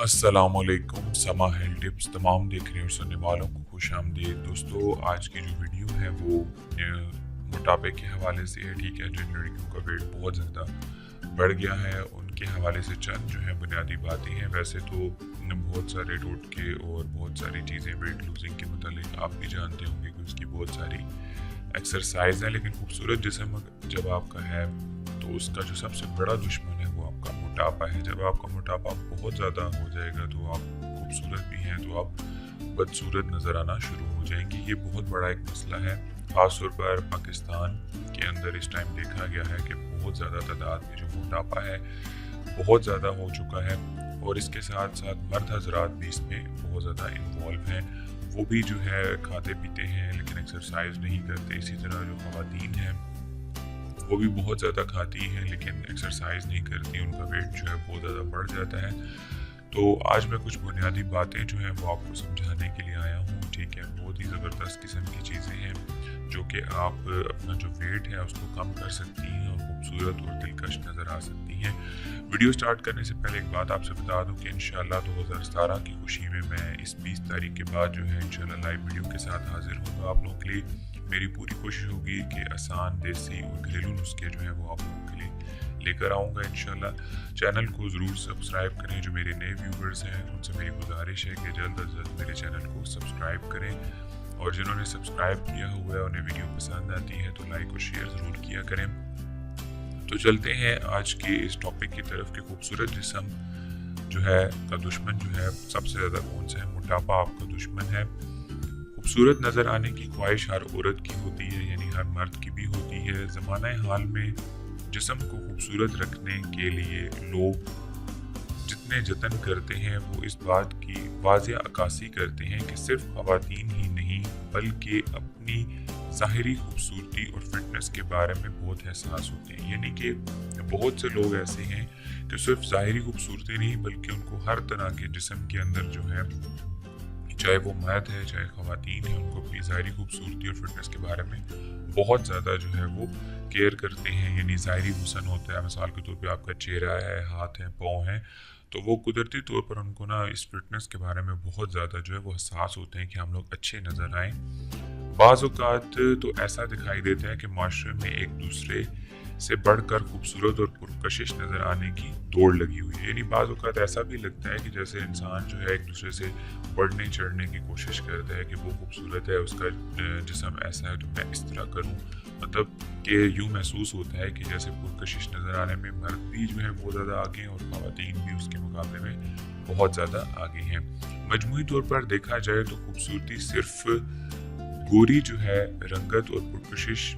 अस्सलामुअलैकुम। समा health tips तमाम देखने और सुनने वालों को खुश आमदीद। दोस्तों, आज की जो वीडियो है वो मोटापे के हवाले से है। ठीक है, जिन लड़कियों का वेट बहुत ज़्यादा बढ़ गया है उनके हवाले से चंद जो है बुनियादी बातें हैं। वैसे तो बहुत सारे टोटके और बहुत सारी चीज़ें वेट लूजिंग के मतलब आप भी जानते होंगे कि उसकी बहुत सारी एक्सरसाइज है, लेकिन खूबसूरत जिस्म जब आपका है तो उसका जो सबसे बड़ा दुश्मन है वो आपका मोटापा है। जब आपका मोटापा बहुत ज़्यादा हो जाएगा तो आप खूबसूरत भी हैं तो आप बदसूरत नज़र आना शुरू हो जाएंगी। ये बहुत बड़ा एक मसला है, ख़ासतौर पर पाकिस्तान के अंदर इस टाइम देखा गया है कि बहुत ज़्यादा तादाद में जो मोटापा है बहुत ज़्यादा हो चुका है, और इसके साथ साथ मर्द हजरात भी इसमें बहुत ज़्यादा इन्वॉल्व हैं। वो भी जो है खाते पीते हैं लेकिन एक्सरसाइज नहीं करते। इसी तरह जो ख़वातीन हैं वो भी बहुत ज़्यादा खाती हैं लेकिन एक्सरसाइज नहीं करती, उनका वेट जो है बहुत ज़्यादा बढ़ जाता है। तो आज मैं कुछ बुनियादी बातें जो हैं वो आपको समझाने के लिए आया हूँ। ठीक है, बहुत ही ज़बरदस्त किस्म की चीज़ें हैं जो कि आप अपना जो वेट है उसको कम कर सकती हैं और खूबसूरत और दिलकश नज़र आ सकती हैं। वीडियो स्टार्ट करने से पहले एक बात आपसे बता दूं कि इंशाल्लाह 2017 की खुशी में मैं इस 20 तारीख के बाद जो है इंशाल्लाह लाइव वीडियो के साथ हाजिर होगा आप लोगों के लिए। मेरी पूरी कोशिश होगी कि आसान, देसी और घरेलू नुस्खे जो हैं वो आप लोगों के लिए लेकर आऊँगा इंशाल्लाह। चैनल को ज़रूर सब्सक्राइब करें। जो मेरे नए व्यूवर्स हैं उनसे मेरी गुजारिश है कि जल्द अज जल्द मेरे चैनल को सब्सक्राइब करें, और जिन्होंने सब्सक्राइब किया हुआ है उन्हें वीडियो पसंद आती है तो लाइक और शेयर ज़रूर किया करें। तो चलते हैं आज के इस टॉपिक की तरफ कि खूबसूरत जिस्म जो है का दुश्मन जो है सबसे ज़्यादा कौन सा है। मोटापा आपका दुश्मन है। खूबसूरत नज़र आने की ख्वाहिश हर औरत की होती है, यानी हर मर्द की भी होती है। ज़माने हाल में जिस्म को खूबसूरत रखने के लिए लोग जितने जतन करते हैं वो इस बात की वाज़ेह अक्कासी करते हैं कि सिर्फ ख़वातीन ही नहीं बल्कि अपनी ज़ाहिरी खूबसूरती और फिटनेस के बारे में बहुत एहसास होते हैं। यानी कि बहुत से लोग ऐसे हैं कि सिर्फ ज़ाहिरी खूबसूरती नहीं बल्कि उनको हर तरह के जिस्म के अंदर जो है, चाहे वो मर्द है चाहे ख़वातीन है, उनको अपनी ज़ाहिरी खूबसूरती और फिटनेस के बारे में बहुत ज़्यादा जो है वो केयर करते हैं। यानी ज़ाहिरी हुस्न होता है, मिसाल के तौर पे आपका चेहरा है, हाथ हैं, पाँव हैं, तो वो कुदरती तौर पर उनको ना इस फिटनेस के बारे में बहुत ज़्यादा जो है वो एहसास होते हैं कि हम लोग अच्छे नज़र आएँ। बाज़ औक़ात तो ऐसा दिखाई देता है कि माशरे में एक दूसरे से बढ़कर खूबसूरत और पुरकशिश नज़र आने की दौड़ लगी हुई है। यानी बाज़ औक़ात ऐसा भी लगता है कि जैसे इंसान जो है एक दूसरे से बढ़ने चढ़ने की कोशिश करता है कि वो खूबसूरत है, उसका जिस्म ऐसा है तो मैं इस तरह करूँ। मतलब कि यूँ महसूस होता है कि जैसे पुरकशिश नज़र आने में मर्द भी जो है बहुत ज़्यादा आगे हैं और ख़वातीन भी उसके मुकाबले में बहुत ज़्यादा आगे हैं। मजमूई तौर पर देखा जाए तो खूबसूरती सिर्फ गोरी जो है रंगत और पुरकशिश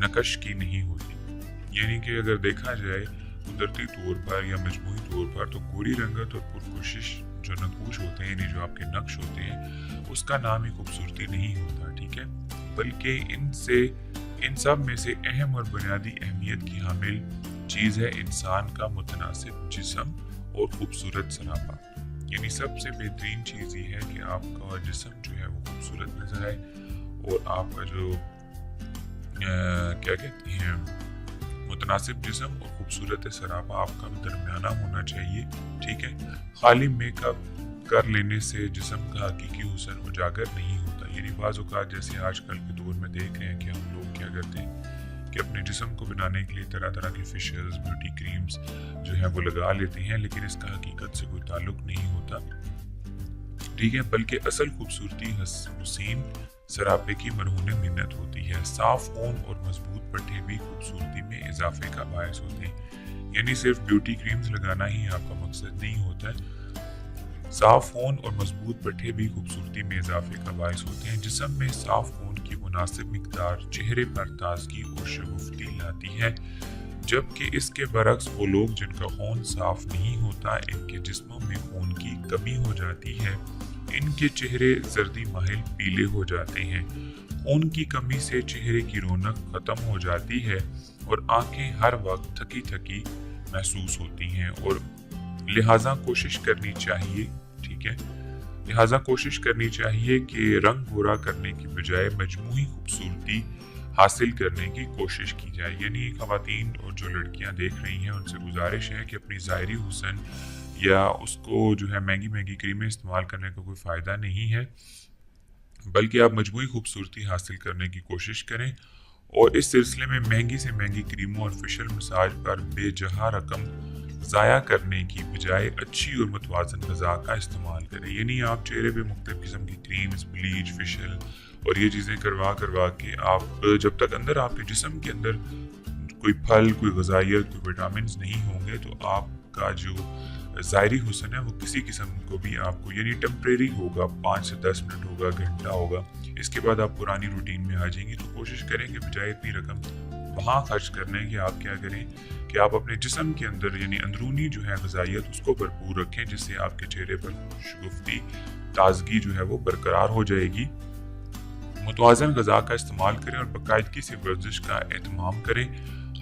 नकश की नहीं होती। यानी कि अगर देखा जाए कुदरती तौर पर या मजमूई तौर पर तो गोरी रंगत और पुरकशिश जो नकूश होते हैं, यानी जो आपके नक्श होते हैं, उसका नाम ही खूबसूरती नहीं होता। ठीक है, बल्कि इन सब में से अहम और बुनियादी अहमियत की हामिल चीज़ है इंसान का मुतनासिब जिस्म और खूबसूरत सरापा। यानी सबसे बेहतरीन चीज़ ये है कि आपका जिस्म जो है वो खूबसूरत नजर आए और आपका जो क्या कहते हैं मुतनासिब जिस्म और खूबसूरत सरापा आपका दरमियाना होना चाहिए। ठीक है, खाली मेकअप कर लेने से जिस्म का हकीकी हुस्न उजागर नहीं होता। यानी बाज़ औक़ात जैसे आजकल के दौर में देख रहे हैं कि हम लोग क्या करते हैं कि अपने जिस्म को बनाने के लिए तरह तरह के फेशियल्स, ब्यूटी क्रीम्स जो है वो लगा लेते हैं, लेकिन इसका हकीकत से कोई ताल्लुक नहीं होता। ठीक है, बल्कि असल खूबसूरती हुसैन सरापे की मरहून मिन्नत होती है। साफ ऊन और मजबूत पट्टे भी खूबसूरती में इजाफे का बायस होते हैं। यानी सिर्फ ब्यूटी क्रीम्स लगाना ही आपका मकसद नहीं होता है। साफ ऊन और मजबूत पट्टे भी खूबसूरती में इजाफे का बायस होते हैं। जिस्म में साफ ऊन की मुनासिब मिकदार चेहरे पर ताजगी और शगुफ्ती लाती है, जबकि इसके बरक्स वो लोग जिनका खून साफ नहीं होता, इनके जिस्मों में खून की कमी हो जाती है। इनके चेहरे जर्दी माहिल पीले हो जाते हैं। खून की कमी से चेहरे की रौनक खत्म हो जाती है और आंखें हर वक्त थकी थकी महसूस होती हैं, और लिहाजा कोशिश करनी चाहिए। ठीक है, लिहाजा कोशिश करनी चाहिए कि रंग गोरा करने की बजाय मजमूई खूबसूरती हासिल करने की कोशिश की जाए। यानी ख़वातीन और जो लड़कियां देख रही हैं उनसे गुजारिश है कि अपनी ज़ाहिरी हुस्न یا اس کو جو ہے مہنگی کریمیں استعمال کرنے کا کوئی فائدہ نہیں ہے، بلکہ آپ مجموعی خوبصورتی حاصل کرنے کی کوشش کریں اور اس سلسلے میں مہنگی سے مہنگی کریموں اور فیشل مساج پر بے جہاں رقم ضائع کرنے کی بجائے اچھی اور متوازن غذا کا استعمال کریں۔ یعنی آپ چہرے پہ مختلف قسم کی کریمز، بلیچ، فیشل اور یہ چیزیں کروا کے آپ جب تک اندر آپ کے جسم کے اندر کوئی پھل، کوئی غذائیت، کوئی وٹامنز نہیں ہوں گے تو آپ کا جو ظاہری حسن ہے وہ کسی قسم کو بھی آپ کو یعنی ٹیمپریری ہوگا، 5 سے 10 منٹ ہوگا، گھنٹہ ہوگا، اس کے بعد آپ پرانی روٹین میں آ جائیں گے۔ تو کوشش کریں کہ بجائے اتنی رقم وہاں خرچ کرنے کہ آپ کیا کریں کہ آپ اپنے جسم کے اندر یعنی اندرونی جو ہے غذائیت اس کو بھرپور رکھیں، جس سے آپ کے چہرے پر شگفتی، تازگی جو ہے وہ برقرار ہو جائے گی۔ متوازن غذا کا استعمال کریں اور باقاعدگی سے ورزش کا اہتمام کریں۔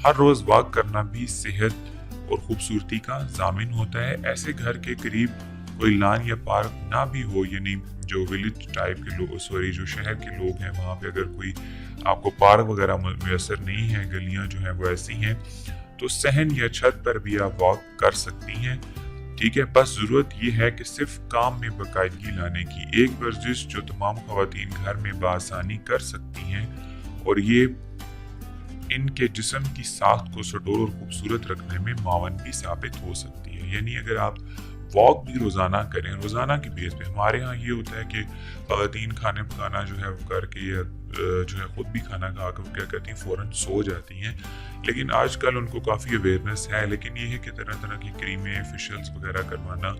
ہر روز واک کرنا بھی صحت اور خوبصورتی کا ضامن ہوتا ہے۔ ایسے گھر کے قریب کوئی لان یا پارک نہ بھی ہو، یعنی جو ولیج ٹائپ کے لوگ جو شہر کے لوگ ہیں وہاں پہ اگر کوئی آپ کو پارک وغیرہ میسر نہیں ہے، گلیاں جو ہیں وہ ایسی ہیں، تو صحن یا چھت پر بھی آپ واک کر سکتی ہیں۔ ٹھیک ہے، بس ضرورت یہ ہے کہ صرف کام میں باقاعدگی لانے کی۔ ایک ورزش جو تمام خواتین گھر میں بآسانی کر سکتی ہیں اور یہ ان کے جسم کی ساخت کو سٹور اور خوبصورت رکھنے میں معاون بھی ثابت ہو سکتی ہے۔ یعنی اگر آپ واک بھی روزانہ کریں، روزانہ کی بیس پہ، ہمارے ہاں یہ ہوتا ہے کہ خواتین کھانے پکانا جو ہے وہ کر کے یا جو ہے خود بھی کھانا کھا کے وہ کیا کرتی ہیں فوراً سو جاتی ہیں، لیکن آج کل ان کو کافی اویئرنیس ہے، لیکن یہ ہے کہ طرح طرح کی کریمیں، فیشلز وغیرہ کروانا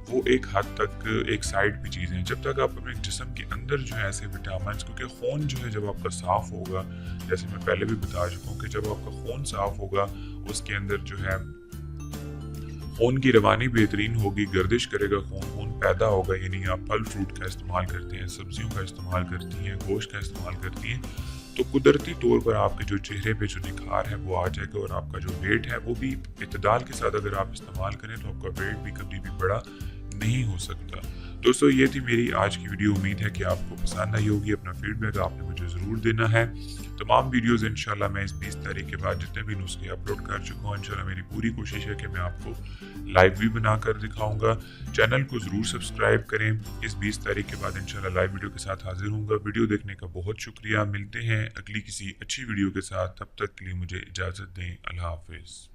وہ ایک حد تک ایک سائڈ پہ چیزیں ہیں۔ جب تک آپ اپنے جسم کے اندر جو ہے ایسے وٹامنس، کیونکہ خون جو ہے جب آپ کا صاف ہوگا، جیسے میں پہلے بھی بتا چکا ہوں کہ جب آپ کا خون صاف ہوگا اس کے اندر جو ہے خون کی روانی بہترین ہوگی، گردش کرے گا، خون پیدا ہوگا، یعنی آپ پھل فروٹ کا استعمال کرتے ہیں، سبزیوں کا استعمال کرتی ہیں، گوشت کا استعمال کرتی ہیں، تو قدرتی طور پر آپ کے جو چہرے پہ جو نکھار ہے وہ آ جائے گا اور آپ کا جو ویٹ ہے وہ بھی اعتدال کے ساتھ اگر آپ استعمال کریں تو آپ کا ویٹ بھی کبھی بھی بڑا نہیں ہو سکتا۔ دوستو یہ تھی میری آج کی ویڈیو، امید ہے کہ آپ کو پسند آئی ہوگی۔ اپنا فیڈ بیک آپ نے مجھے ضرور دینا ہے۔ تمام ویڈیوز انشاءاللہ میں اس 20 تاریخ کے بعد جتنے بھی نسخے اپلوڈ کر چکا ہوں، انشاءاللہ میری پوری کوشش ہے کہ میں آپ کو لائیو بھی بنا کر دکھاؤں گا۔ چینل کو ضرور سبسکرائب کریں۔ اس 20 تاریخ کے بعد انشاءاللہ لائیو ویڈیو کے ساتھ حاضر ہوں گا۔ ویڈیو دیکھنے کا بہت شکریہ، ملتے ہیں اگلی کسی اچھی ویڈیو کے ساتھ، تب تک کے لیے مجھے اجازت دیں، اللہ حافظ۔